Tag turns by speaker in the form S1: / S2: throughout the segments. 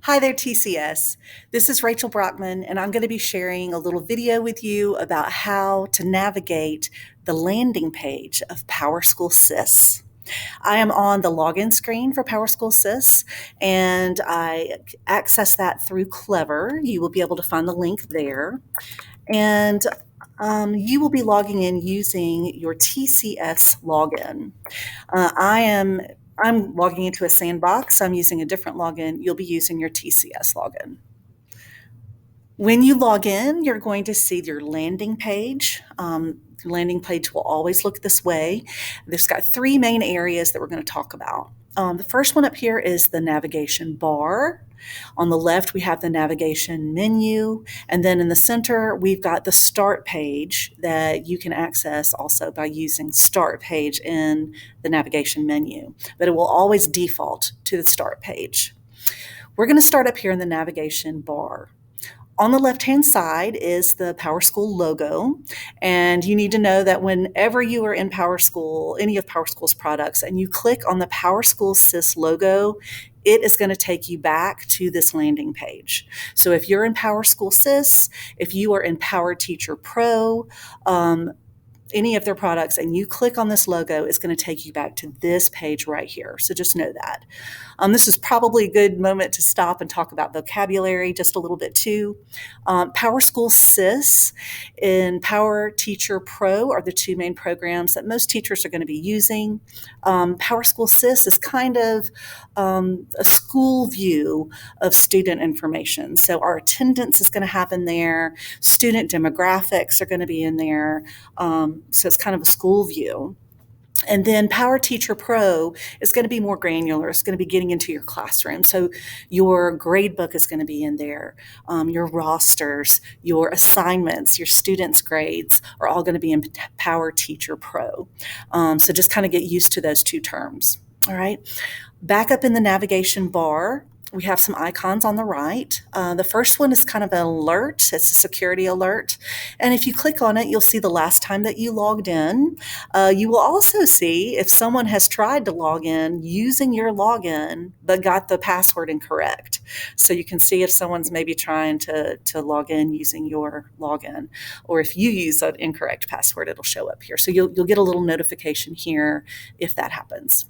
S1: Hi there, TCS. This is Rachel Brockman, and I'm going to be sharing a little video with you about how to navigate the landing page of PowerSchool SIS. I am on the login screen for PowerSchool SIS, and I access that through Clever. You will be able to find the link there. And you will be logging in using your TCS login. I'm logging into a sandbox. I'm using a different login. You'll be using your TCS login. When you log in, you're going to see your landing page. Your landing page will always look this way. There's got three main areas that we're going to talk about. The first one up here is the navigation bar. On the left, we have the navigation menu. And then in the center, we've got the start page that you can access also by using start page in the navigation menu. But it will always default to the start page. We're going to start up here in the navigation bar. On the left-hand side is the PowerSchool logo, and you need to know that whenever you are in PowerSchool, any of PowerSchool's products, and you click on the PowerSchool SIS logo, it is going to take you back to this landing page. So if you're in PowerSchool SIS, if you are in PowerTeacher Pro, any of their products, and you click on this logo, it's going to take you back to this page right here. So just know that. This is probably a good moment to stop and talk about vocabulary just a little bit too. PowerSchool SIS and PowerTeacher Pro are the two main programs that most teachers are going to be using. PowerSchool SIS is kind of a school view of student information. So our attendance is going to happen there. Student demographics are going to be in there. So it's kind of a school view. And then PowerTeacher Pro is going to be more granular. It's going to be getting into your classroom. So your grade book is going to be in there. Your rosters, your assignments, your students' grades are all going to be in PowerTeacher Pro. So just kind of get used to those two terms. All right. Back up in the navigation bar, we have some icons on the right. The first one is kind of an alert. It's a security alert. And if you click on it, you'll see the last time that you logged in. You will also see if someone has tried to log in using your login, but got the password incorrect. So you can see if someone's maybe trying to log in using your login, or if you use an incorrect password, it'll show up here. So you'll get a little notification here if that happens.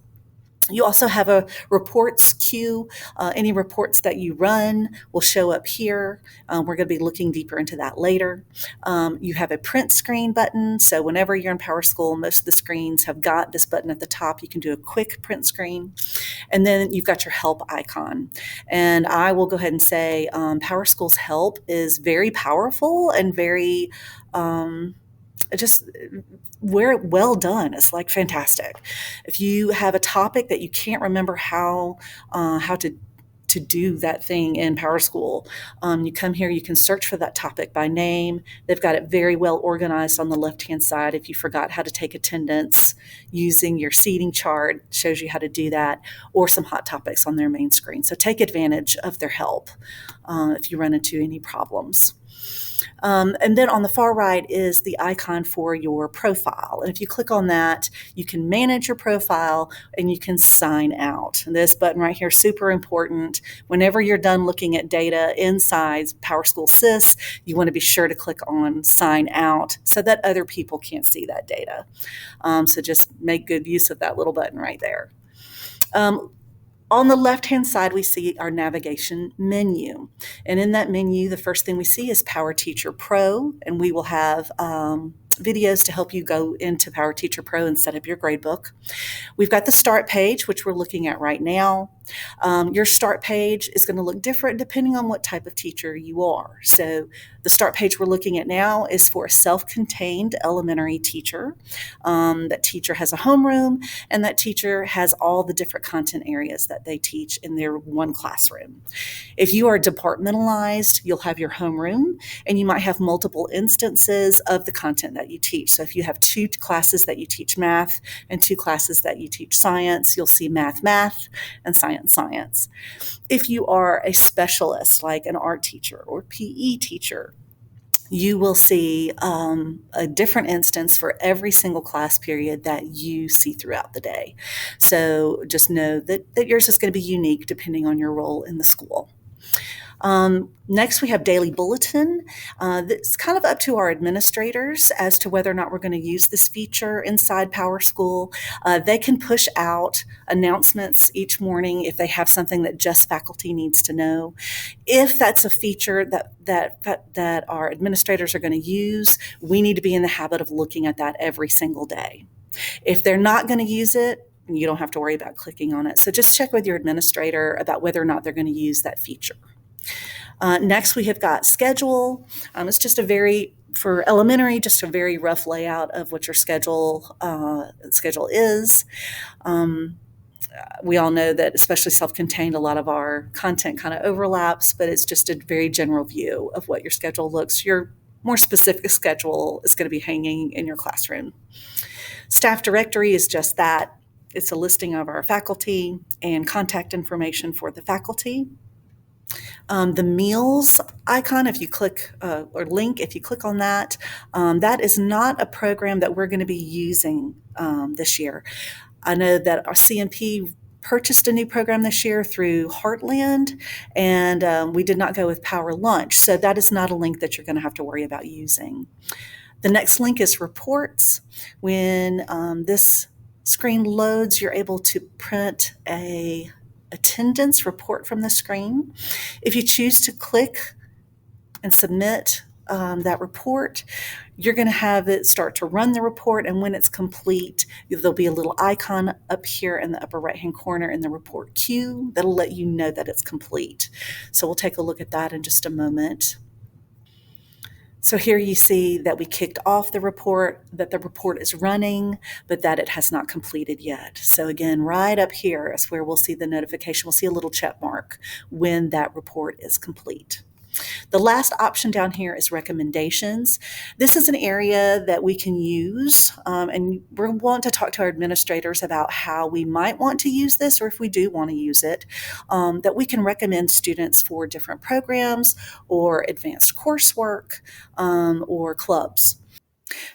S1: You also have a reports queue. Any reports that you run will show up here. We're going to be looking deeper into that later. You have a print screen button. So whenever you're in PowerSchool, most of the screens have got this button at the top. You can do a quick print screen. And then you've got your help icon. And I will go ahead and say PowerSchool's help is very powerful and very just well done. It's like fantastic. If you have a topic that you can't remember how to do that thing in PowerSchool, you come here, you can search for that topic by name. They've got it very well organized on the left-hand side. If you forgot how to take attendance, using your seating chart shows you how to do that, or some hot topics on their main screen. So take advantage of their help if you run into any problems. And then on the far right is the icon for your profile. And if you click on that, you can manage your profile and you can sign out. And this button right here is super important. Whenever you're done looking at data inside PowerSchool SIS, you want to be sure to click on sign out so that other people can't see that data. So just make good use of that little button right there. On the left-hand side, we see our navigation menu. And in that menu, the first thing we see is PowerTeacher Pro, and we will have videos to help you go into PowerTeacher Pro and set up your gradebook. We've got the start page, which we're looking at right now. Your start page is going to look different depending on what type of teacher you are. So the start page we're looking at now is for a self-contained elementary teacher. That teacher has a homeroom, and that teacher has all the different content areas that they teach in their one classroom. If you are departmentalized, you'll have your homeroom, and you might have multiple instances of the content that you teach. So if you have 2 classes that you teach math and 2 classes that you teach science, you'll see math, and science. If you are a specialist, like an art teacher or PE teacher, you will see a different instance for every single class period that you see throughout the day. So just know that yours is going to be unique depending on your role in the school. Next, we have daily bulletin. It's kind of up to our administrators as to whether or not we're going to use this feature inside PowerSchool. They can push out announcements each morning if they have something that just faculty needs to know. If that's a feature that our administrators are going to use, we need to be in the habit of looking at that every single day. If they're not going to use it, you don't have to worry about clicking on it. So just check with your administrator about whether or not they're going to use that feature. Next, we have got schedule. It's just for elementary, just a very rough layout of what your schedule is. We all know that, especially self-contained, a lot of our content kind of overlaps, but it's just a very general view of what your schedule looks. Your more specific schedule is going to be hanging in your classroom. Staff directory is just that. It's a listing of our faculty and contact information for the faculty. The meals icon, if you click or link, if you click on that, that is not a program that we're going to be using this year. I know that our CMP purchased a new program this year through Heartland, and we did not go with Power Lunch. So that is not a link that you're going to have to worry about using. The next link is reports. When this screen loads, you're able to print a attendance report from the screen. If you choose to click and submit that report, you're going to have it start to run the report, and when it's complete, there'll be a little icon up here in the upper right-hand corner in the report queue that'll let you know that it's complete. So we'll take a look at that in just a moment. So here you see that we kicked off the report, that the report is running, but that it has not completed yet. So again, right up here is where we'll see the notification. We'll see a little check mark when that report is complete. The last option down here is recommendations. This is an area that we can use, and we want to talk to our administrators about how we might want to use this, or if we do want to use it, that we can recommend students for different programs or advanced coursework or clubs.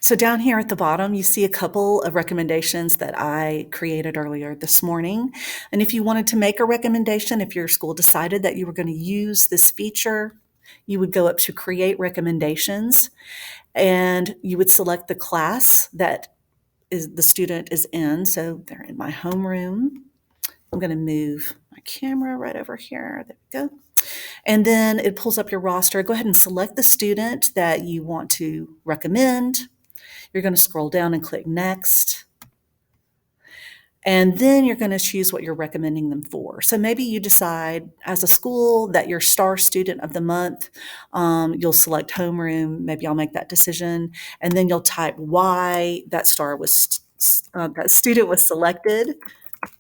S1: So down here at the bottom, you see a couple of recommendations that I created earlier this morning. And if you wanted to make a recommendation, if your school decided that you were going to use this feature, you would go up to create recommendations, and you would select the class that the student is in. So they're in my homeroom. I'm going to move my camera right over here. There we go. And then it pulls up your roster. Go ahead and select the student that you want to recommend. You're going to scroll down and click next. And then you're going to choose what you're recommending them for. So maybe you decide as a school that your star student of the month, you'll select homeroom. Maybe I'll make that decision. And then you'll type why that that student was selected.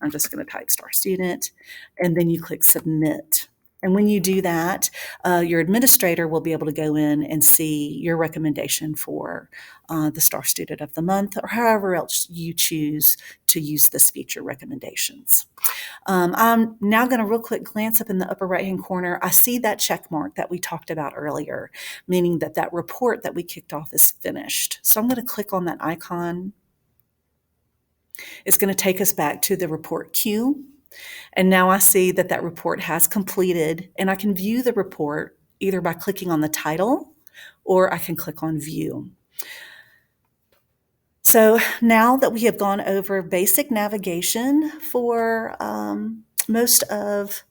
S1: I'm just going to type star student. And then you click submit. And when you do that, your administrator will be able to go in and see your recommendation for the Star Student of the Month, or however else you choose to use this feature recommendations. I'm now going to real quick glance up in the upper right-hand corner. I see that check mark that we talked about earlier, meaning that that report that we kicked off is finished. So I'm going to click on that icon. It's going to take us back to the report queue. And now I see that that report has completed, and I can view the report either by clicking on the title or I can click on view. So now that we have gone over basic navigation for most of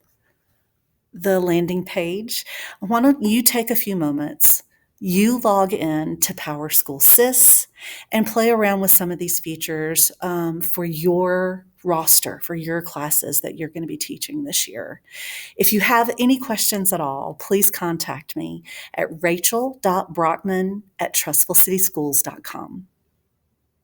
S1: the landing page, why don't you take a few moments, you log in to PowerSchool SIS and play around with some of these features for your roster, for your classes that you're going to be teaching this year. If you have any questions at all, please contact me at rachel.brockman@trustfulcityschools.com.